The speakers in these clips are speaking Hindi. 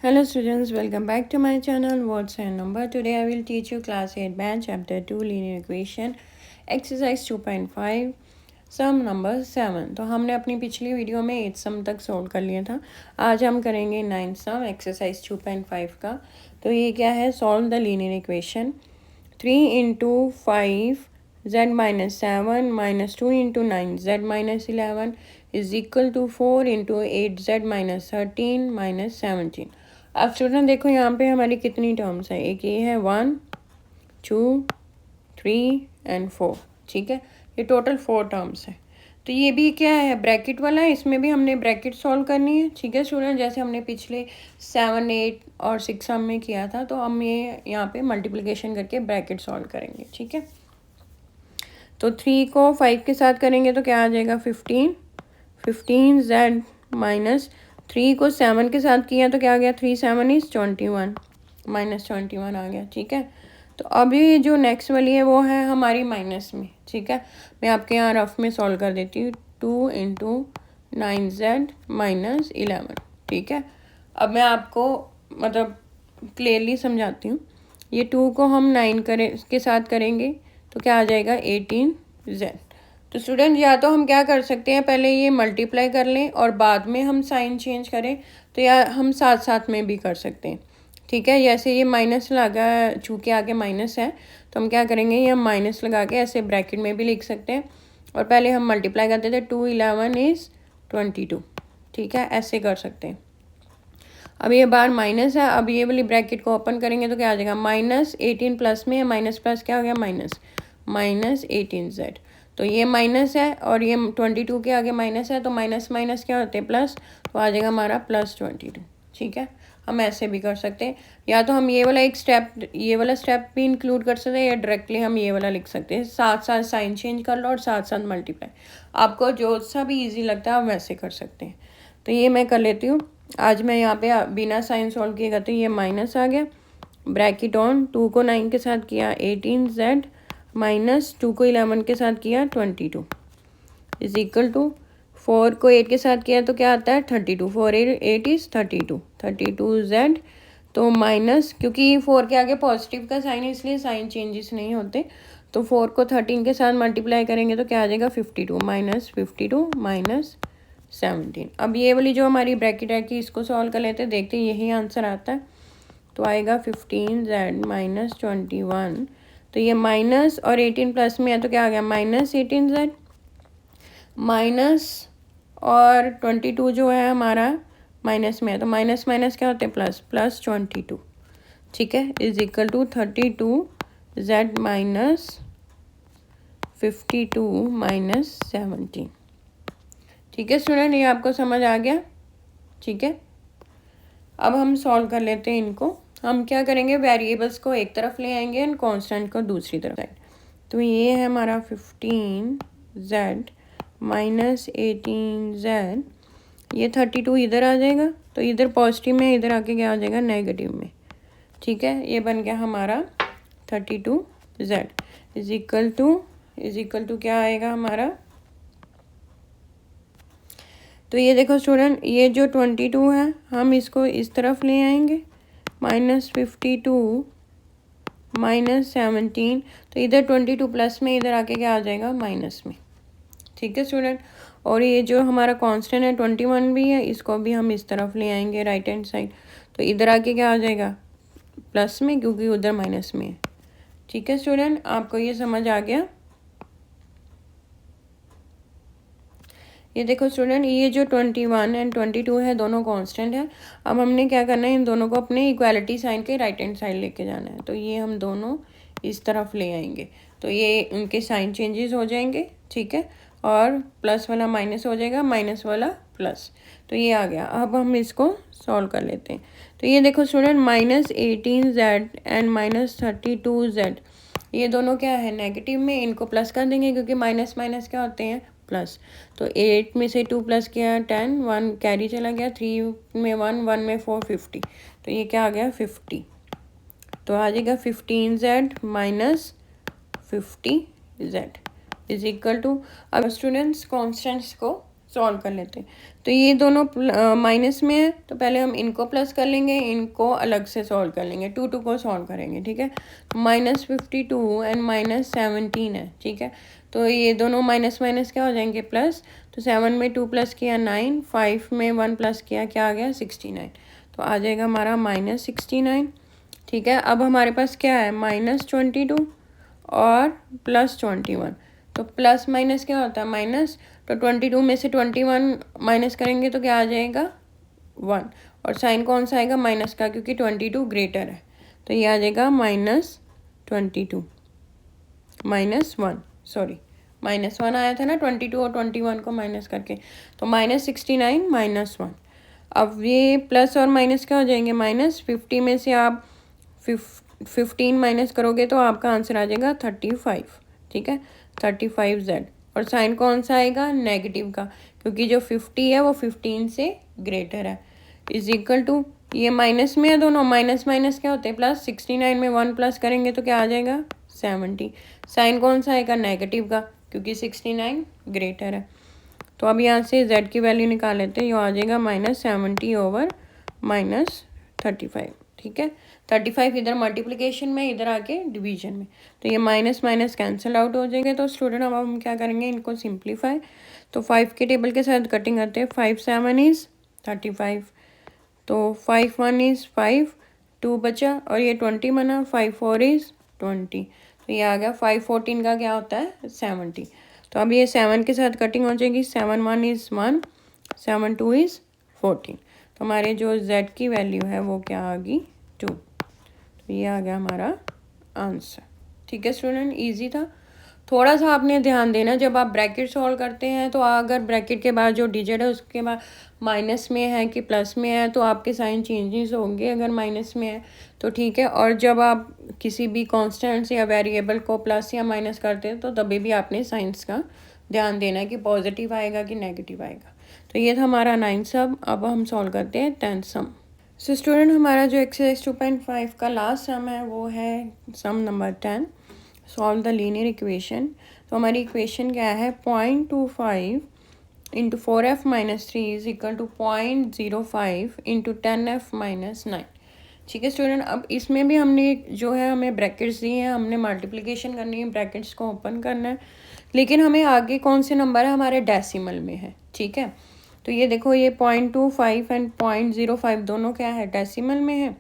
Hello students, welcome back to my channel. What's your number? Today I will teach you class 8 math chapter 2 linear equation exercise 2.5 some number 7। तो हमने अपनी पिछली वीडियो में 8 सम तक सोल्व कर लिया था। आज हम करेंगे 9 सम एक्सरसाइज 2.5 का। तो ये क्या है? Solve the linear equation 3 into 5 z minus 7 minus 2 into 9 z minus 11 is equal to 4 into 8 z minus 13 minus 17। अब स्टूडेंट देखो यहाँ पे हमारी कितनी टर्म्स है। एक ये है 1 2 3 एंड 4। ठीक है, ये टोटल 4 टर्म्स है। तो ये भी क्या है? ब्रैकेट वाला है। इसमें भी हमने ब्रैकेट सॉल्व करनी है। ठीक है स्टूडेंट, जैसे हमने पिछले 7 8 और 6 सम में किया था। तो हम ये यहाँ पे मल्टीप्लिकेशन करके ब्रैकेट सॉल्व करेंगे। ठीक है, तो 3 को 5 के साथ करेंगे तो क्या आ जाएगा? 15 z माइनस 3 को 7 के साथ किया तो क्या आ गया? 3 7 इज 21 माइनस 21 आ गया। ठीक है, तो अभी जो नेक्स्ट वाली है वो है हमारी माइनस में। ठीक है, मैं आपके यहाँ रफ में सॉल्व कर देती हूँ। 2 इंटू 9z माइनस 11। ठीक है, अब मैं आपको मतलब क्लियरली समझाती हूँ। ये 2 को हम 9 के साथ करेंगे तो क्या आ जाएगा? 18z। तो स्टूडेंट या तो हम क्या कर सकते हैं, पहले ये मल्टीप्लाई कर लें और बाद में हम साइन चेंज करें, तो या हम साथ साथ में भी कर सकते हैं। ठीक है, जैसे ये माइनस लगा, चूँकि आगे माइनस है तो हम क्या करेंगे, ये हम माइनस लगा के ऐसे ब्रैकेट में भी लिख सकते हैं और पहले हम मल्टीप्लाई करते थे। 2 11 इज़ 22। ठीक है, ऐसे कर सकते हैं। अब ये बार माइनस है, अब ये वाली ब्रैकेट को ओपन करेंगे तो क्या आ जाएगा? माइनस 18 प्लस में है, माइनस प्लस क्या हो गया? Minus 18z। तो ये माइनस है और ये 22 के आगे माइनस है, तो माइनस माइनस क्या होते हैं? प्लस। तो आ जाएगा हमारा प्लस 22। ठीक है, हम ऐसे भी कर सकते हैं, या तो हम ये वाला एक स्टेप, ये वाला स्टेप भी इंक्लूड कर सकते हैं, या डायरेक्टली हम ये वाला लिख सकते हैं। साथ साथ साइन चेंज कर लो और साथ साथ मल्टीप्लाई, आपको जो सा भी ईजी लगता है आप वैसे कर सकते हैं। तो ये मैं कर लेती हूँ। आज मैं यहाँ पे बिना साइन सॉल्व किए करती हूँ। ये माइनस आ गया, ब्रैकेट ऑन, 2 को 9 के साथ किया 18z माइनस 2 को 11 के साथ किया 22 इज इक्वल टू 4 को 8 के साथ किया तो क्या आता है? 32। 4 8 इज 32z। तो माइनस, क्योंकि 4 के आगे पॉजिटिव का साइन है इसलिए साइन चेंजेस नहीं होते। तो 4 को 13 के साथ मल्टीप्लाई करेंगे तो क्या आ जाएगा? 52 माइनस 52 माइनस 17। अब ये वाली जो हमारी ब्रैकेट है कि इसको सॉल्व कर लेते हैं, देखते हैं यही आंसर आता है। तो आएगा 15z माइनस 21। तो ये माइनस और 18 प्लस में है तो क्या आ गया? माइनस 18z माइनस और 22 जो है हमारा माइनस में है, तो माइनस माइनस क्या होते हैं? Plus, plus 22। ठीक है, is equal to 32z minus 52 minus 17। ठीक है स्टूडेंट, ये आपको समझ आ गया? ठीक है, अब हम सॉल्व कर लेते हैं इनको। हम क्या करेंगे, वेरिएबल्स को एक तरफ ले आएंगे एंड कांस्टेंट को दूसरी तरफ। तो ये है हमारा 15z माइनस 18z, ये 32 इधर आ जाएगा, तो इधर पॉजिटिव में, इधर आके क्या आ जाएगा? नेगेटिव में। ठीक है, ये बन गया हमारा 32z इज इक्वल टू क्या आएगा हमारा? तो ये देखो स्टूडेंट, ये जो 22 है हम इसको इस तरफ ले आएंगे, माइनस 52 माइनस 17। तो इधर 22 प्लस में, इधर आके क्या आ जाएगा? माइनस में। ठीक है स्टूडेंट, और ये जो हमारा कांस्टेंट है 21 भी है, इसको भी हम इस तरफ ले आएंगे राइट हैंड साइड, तो इधर आके क्या आ जाएगा? प्लस में, क्योंकि उधर माइनस में है। ठीक है स्टूडेंट, आपको ये समझ आ गया? ये देखो स्टूडेंट, ये जो 21 एंड 22 है दोनों कांस्टेंट है। अब हमने क्या करना है, इन दोनों को अपने इक्वालिटी साइन के राइट हैंड साइड लेके जाना है। तो ये हम दोनों इस तरफ ले आएंगे, तो ये उनके साइन चेंजेस हो जाएंगे। ठीक है, और प्लस वाला माइनस हो जाएगा, माइनस वाला प्लस। तो ये आ गया। अब हम इसको सॉल्व कर लेते हैं। तो ये देखो student, minus 18z and minus 32z, ये दोनों क्या है? नेगेटिव में। इनको प्लस कर देंगे क्योंकि माइनस माइनस क्या होते हैं? प्लस। तो 8 में से 2 प्लस किया 10, 1 कैरी चला गया, 3 में 1, 1 में 4, 50। तो ये क्या आ गया? 50। तो आ जाएगा 15z minus 50z is equal to. अब स्टूडेंट्स कॉन्स्टेंट्स को सॉल्व कर लेते हैं। तो ये दोनों माइनस में है, तो पहले हम इनको प्लस कर लेंगे, इनको अलग से सॉल्व कर लेंगे, 2 को सॉल्व करेंगे, ठीक है। -52 एंड -17 है, ठीक है। तो ये दोनों माइनस माइनस क्या हो जाएंगे, प्लस। तो 7 में 2 प्लस किया 9, 5 में 1 प्लस किया क्या आ गया 69। तो आ जाएगा हमारा -69, ठीक है। अब हमारे पास क्या है, -22 और +21। तो प्लस माइनस क्या होता है, माइनस। तो 22 में से 21 माइनस करेंगे तो क्या आ जाएगा 1, और साइन कौन सा आएगा, माइनस का, क्योंकि 22 ग्रेटर है। तो ये आ जाएगा -22 -1, सॉरी -1 आया था ना 22 और 21 को माइनस करके, तो -69 -1। अब ये प्लस और माइनस क्या हो जाएंगे, -50 में से आप 15 माइनस करोगे तो आपका आंसर आ जाएगा 35, ठीक है, 35Z। और साइन कौन सा आएगा, नेगेटिव का, क्योंकि जो 50 है वो 15 से ग्रेटर है। इज इक्वल टू, ये माइनस में है दोनों, माइनस माइनस क्या होते हैं, प्लस। 69 में 1 प्लस करेंगे तो क्या आ जाएगा 70। साइन कौन सा आएगा, नेगेटिव का, क्योंकि 69 ग्रेटर है। तो अब यहाँ से z की वैल्यू निकाल लेते हैं, ये आ जाएगा -70 ओवर -35, ठीक है। 35 इधर मल्टीप्लिकेशन में, इधर आके डिवीजन में, तो ये माइनस माइनस कैंसिल आउट हो जाएंगे। तो स्टूडेंट अब हम क्या करेंगे, इनको सिंप्लीफाई। तो 5 के टेबल के साथ कटिंग करते हैं, 5 7 इज़ 35, तो 5 1 इज़ 5, 2 बचा, और ये 20 बना, 5 4 इज़ 20। तो ये आ गया 5 14 का क्या होता है 70। तो अब ये 7 के साथ कटिंग हो जाएगी, 7 1 इज़ 1, 7 2 इज़ 14। तो हमारे जो z की वैल्यू है वो क्या आ गई 2। तो ये आ गया हमारा आंसर, ठीक है स्टूडेंट, इजी था। थोड़ा सा आपने ध्यान देना, जब आप ब्रैकेट सॉल्व करते हैं तो अगर ब्रैकेट के बाद जो डिजिट है उसके बाद माइनस में है कि प्लस में है तो आपके साइन चेंजेस होंगे, अगर माइनस में है तो ठीक है। और जब आप किसी भी कांस्टेंट या वेरिएबल को प्लस या माइनस करते हैं तो तभी भी आपने साइंस का ध्यान देना है कि पॉजिटिव आएगा कि नेगेटिव आएगा। तो ये था हमारा 9 सम। अब हम सॉल्व करते हैं 10 सम। सो स्टूडेंट हमारा जो एक्सरसाइज 2.5 का लास्ट सम है वो है sum number 10, solve the linear equation. तो हमारी इक्वेशन क्या है, 0.25 into 4f minus 3 is equal to 0.05 into 10f minus 9, ठीक है स्टूडेंट। अब इसमें भी हमने जो है हमें ब्रैकेट्स दिए हैं, हमने मल्टीप्लिकेशन करनी है, ब्रैकेट्स को ओपन करना है, लेकिन हमें आगे कौन से नंबर है, हमारे डेसिमल में है, ठीक है। तो ये देखो, ये 0.25 एंड 0.05 दोनों क्या है, डेसिमल में है।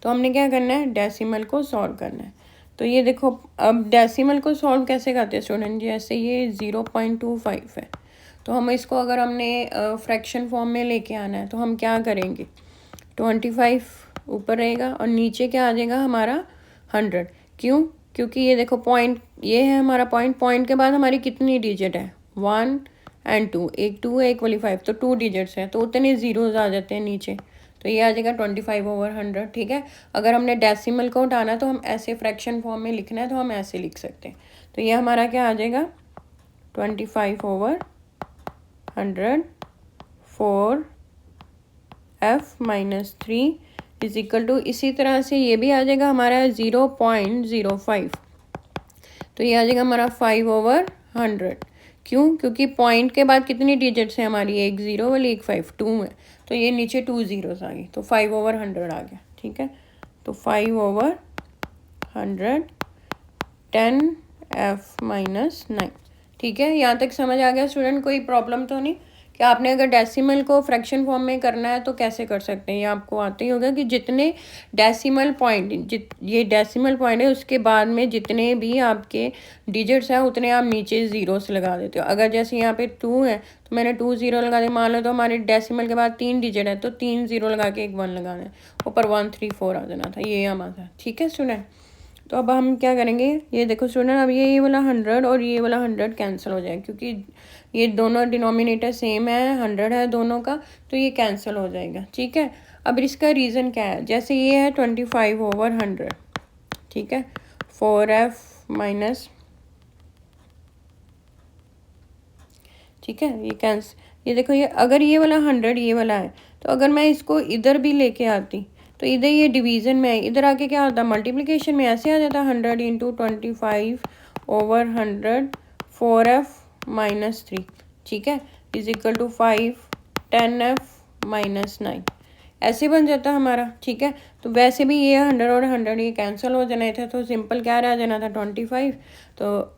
तो हमने क्या करना है, डेसिमल को सॉल्व करना है। तो ये देखो, अब डेसिमल को सॉल्व कैसे करते हैं स्टूडेंट, जैसे ये 0.25 है, तो हम इसको अगर हमने फ्रैक्शन फॉर्म में लेके आना है तो हम क्या करेंगे, 25 ऊपर रहेगा और नीचे क्या आ जाएगा हमारा 100। क्यों, क्योंकि ये देखो पॉइंट, ये है हमारा पॉइंट, पॉइंट के बाद हमारी कितनी डिजिट है 1 एंड 2, एक 2 है एक वाली 5, तो 2 डिजिट्स हैं, तो उतने जीरोज आ जाते हैं नीचे। तो ये आ जाएगा 25 ओवर 100, ठीक है। अगर हमने डेसिमल को उठाना है तो हम ऐसे फ्रैक्शन फॉर्म में लिखना है तो हम ऐसे लिख सकते हैं। तो ये हमारा क्या आ जाएगा 25 over 100 4f minus 3 is equal to, इसी तरह से ये भी आ जाएगा हमारा 0.05। तो ये आ जाएगा हमारा 5 ओवर 100। क्यों, क्योंकि पॉइंट के बाद कितनी डिजिट्स हैं हमारी, एक 0 वाली एक 5, 2 है, तो ये नीचे 2 ज़ीरोस आ गई, तो 5 ओवर 100 आ गया, ठीक है। तो 5 ओवर 100 10f माइनस 9, ठीक है। यहाँ तक समझ आ गया स्टूडेंट, कोई प्रॉब्लम तो नहीं कि आपने अगर डेसिमल को फ्रैक्शन फॉर्म में करना है तो कैसे कर सकते हैं, ये आपको आता ही होगा कि जितने डेसिमल पॉइंट, ये डेसिमल पॉइंट है उसके बाद में जितने भी आपके डिजिट्स हैं उतने आप नीचे ज़ीरोस लगा देते हो। अगर जैसे यहाँ पे 2 है तो मैंने 2 ज़ीरो लगा दिया, मान लो तो हमारे डेसिमल के बाद 3 डिजिट है तो 3 ज़ीरो लगा के एक 1 लगाना है, ऊपर 1 3 4 आ जाना था, ये हमारा, ठीक है स्टूडेंट। तो अब हम क्या करेंगे, ये देखो स्टूडेंट, अब ये वाला 100 और ये वाला 100 कैंसिल हो जाए, क्योंकि ये दोनों डिनोमिनेटर सेम है, 100 है दोनों का, तो ये कैंसिल हो जाएगा, ठीक है। अब इसका रीज़न क्या है, जैसे ये है 25 ओवर 100, ठीक है, 4f माइनस, ठीक है, ये देखो, ये अगर ये वाला 100 ये वाला है तो अगर मैं इसको इधर भी लेके आती तो इधर ये डिवीज़न में है, इधर आके क्या होता है मल्टीप्लिकेशन में, ऐसे आ जाता 100 इंटू 25 ओवर 100 4f माइनस 3, ठीक है। Is equal to 5 10f minus 9, ऐसे बन जाता हमारा। ठीक है, तो वैसे भी ये 100 और 100 ये कैंसिल हो जाना था, तो सिंपल क्या रह जाना था 25, तो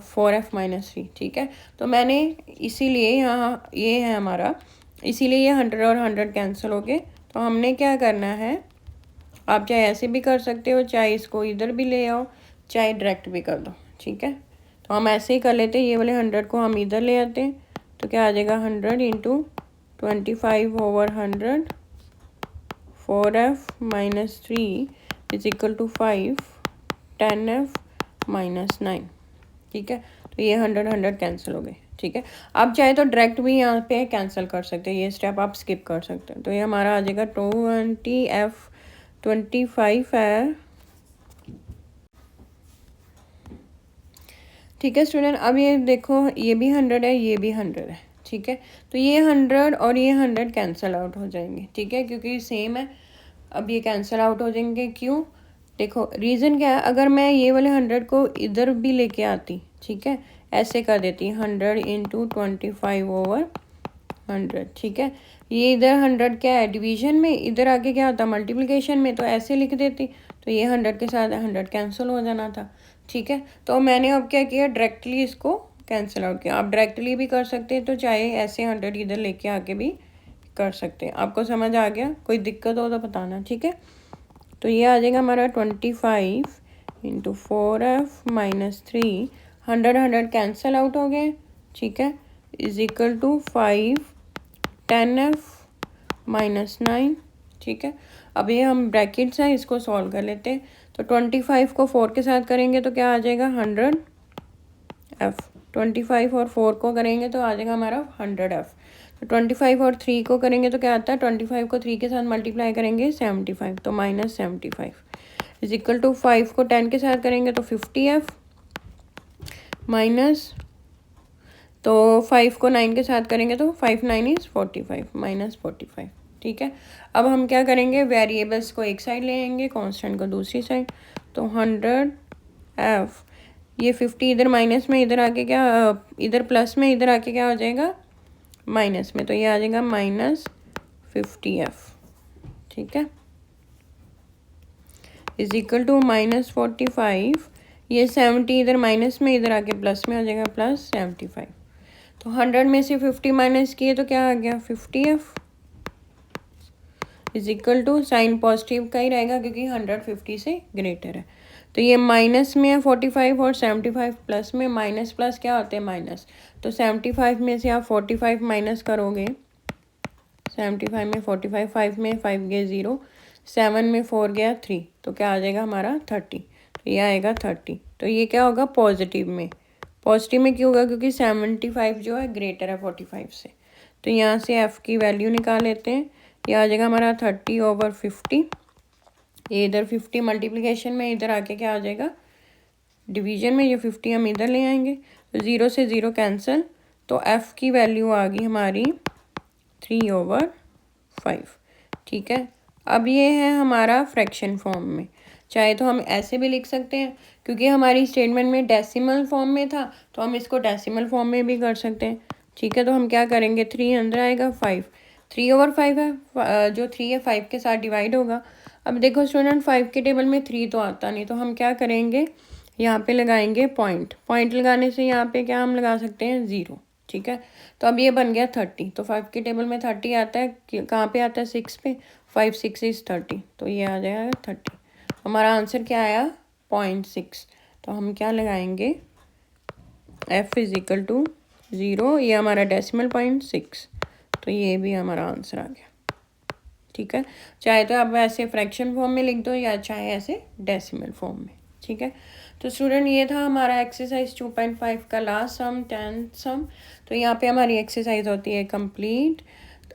4f माइनस 3। ठीक है, तो मैंने इसीलिए यहाँ ये है हमारा, इसीलिए ये 100 और 100 कैंसिल हो गए। तो हमने क्या करना है, आप चाहे ऐसे भी कर सकते हो, चाहे इसको इधर भी ले आओ, चाहे डायरेक्ट भी कर दो। ठीक है, तो हम ऐसे ही कर लेते हैं, ये वाले 100 को हम इधर ले आते हैं, तो क्या आ जाएगा 100 into 25 over 100 4f minus 3 is equal to 5 10f minus 9। ठीक है, तो ये 100 कैंसिल हो गए। ठीक है, आप चाहे तो डायरेक्ट भी यहाँ पे कैंसिल कर सकते हैं, ये स्टेप आप स्किप कर सकते हैं। तो ये हमारा आ जाएगा 20f 25 है। ठीक है स्टूडेंट, अब ये देखो ये भी 100 है, ये भी 100 है। ठीक है, तो ये 100 और ये 100 कैंसिल आउट हो जाएंगे। ठीक है, क्योंकि सेम है, अब ये कैंसिल आउट हो जाएंगे। क्यों, देखो रीज़न क्या है, अगर मैं ये वाले 100 को इधर भी लेके आती, ठीक है, ऐसे कर देती 100 इंटू 25 ओवर 100। ठीक है, ये इधर 100 क्या है डिवीजन में, इधर आके क्या होता मल्टीप्लिकेशन में, तो ऐसे लिख देती, तो ये 100 के साथ 100 कैंसिल हो जाना था। ठीक है, तो मैंने अब क्या किया, डायरेक्टली इसको कैंसिल आउट किया। आप डायरेक्टली भी कर सकते हैं, तो चाहे ऐसे 100 इधर लेके आके भी कर सकते हैं। आपको समझ आ गया, कोई दिक्कत हो तो बताना। ठीक है, तो ये आ जाएगा हमारा 25 into 4f minus 3, 100 cancel out हो गए। ठीक है, is equal to 5 10f minus 9। ठीक है, अब ये हम ब्रैकेट्स हैं, इसको सॉल्व कर लेते हैं। तो 25 को 4 के साथ करेंगे तो क्या आ जाएगा 100f, 25 और 4 को करेंगे तो आ जाएगा हमारा 100f। तो 25 और 3 को करेंगे तो क्या आता है, 25 को 3 के साथ मल्टीप्लाई करेंगे 75, तो माइनस 75 इज इक्वल टू 5 को 10 के साथ करेंगे तो 50f माइनस, तो 5 को 9 के साथ करेंगे तो 5 9 इज़ 45 माइनस 45। ठीक है, अब हम क्या करेंगे, वेरिएबल्स को एक साइड ले आएंगे, कांस्टेंट को दूसरी साइड। तो 100f, ये 50 इधर माइनस में, इधर आके क्या, इधर प्लस में, इधर आके क्या हो जाएगा माइनस में, तो ये आ जाएगा माइनस 50f। ठीक है, इज इक्वल टू माइनस 45, ये 70 इधर माइनस में, इधर आके प्लस में हो जाएगा प्लस 75। तो 100 में से 50 माइनस किए तो क्या आ गया 50f, is equal to, sign positive का ही रहेगा क्योंकि 100 50 से ग्रेटर है। तो ये माइनस में है 45 और 75 प्लस में, माइनस प्लस क्या होते हैं माइनस, तो 75 में से आप 45 माइनस करोगे, 75 में 45, 5 में 5 गए 0, 7 में 4 गया 3, तो क्या आ जाएगा हमारा 30, तो ये आएगा 30। तो ये क्या होगा पॉजिटिव में, पॉजिटिव में क्यों होगा, क्योंकि 75 जो है ग्रेटर है 45 से। तो यहाँ से f की वैल्यू निकाल लेते हैं, ये आ जाएगा हमारा 30 ओवर 50, ये इधर 50 मल्टीप्लिकेशन में, इधर आके क्या आ जाएगा डिवीजन में, ये 50 हम इधर ले आएंगे, तो 0 से 0 कैंसिल, तो f की वैल्यू आ गई हमारी 3 ओवर 5। ठीक है, अब ये है हमारा फ्रैक्शन फॉर्म में, चाहे तो हम ऐसे भी लिख सकते हैं, क्योंकि हमारी स्टेटमेंट में डेसिमल फॉर्म में था, तो हम इसको डेसिमल फॉर्म में भी कर सकते हैं। ठीक है, तो हम क्या करेंगे, 3 अंदर आएगा, 5 3 ओवर 5 है, जो 3 है 5 के साथ डिवाइड होगा। अब देखो स्टूडेंट 5 के टेबल में 3 तो आता नहीं, तो हम क्या करेंगे, यहाँ पे लगाएंगे पॉइंट, पॉइंट लगाने से यहाँ पे क्या हम लगा सकते हैं 0। ठीक है, तो अब ये बन गया 30, तो 5 के टेबल में 30 आता है, कहाँ पे आता है 6 पे, 5 6 इज़ 30, तो ये आ जाएगा 30। हमारा आंसर क्या आया 0.6, तो हम क्या लगाएंगे f इज इक्वल टू 0, ये हमारा डेसिमल 0.6, तो ये भी हमारा आंसर आ गया। ठीक है, चाहे तो आप ऐसे फ्रैक्शन फॉर्म में लिख दो या चाहे ऐसे डेसिमल फॉर्म में। ठीक है, तो स्टूडेंट ये था हमारा एक्सरसाइज 2.5 का लास्ट सम 10th सम। तो यहाँ पे हमारी एक्सरसाइज होती है कंप्लीट।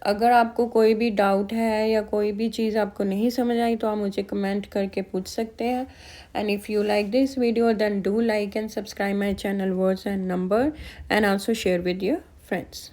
अगर आपको कोई भी डाउट है या कोई भी चीज़ आपको नहीं समझ आई तो आप मुझे कमेंट करके पूछ सकते हैं। And if you like this video then do like and subscribe my channel words and number and also share with your friends.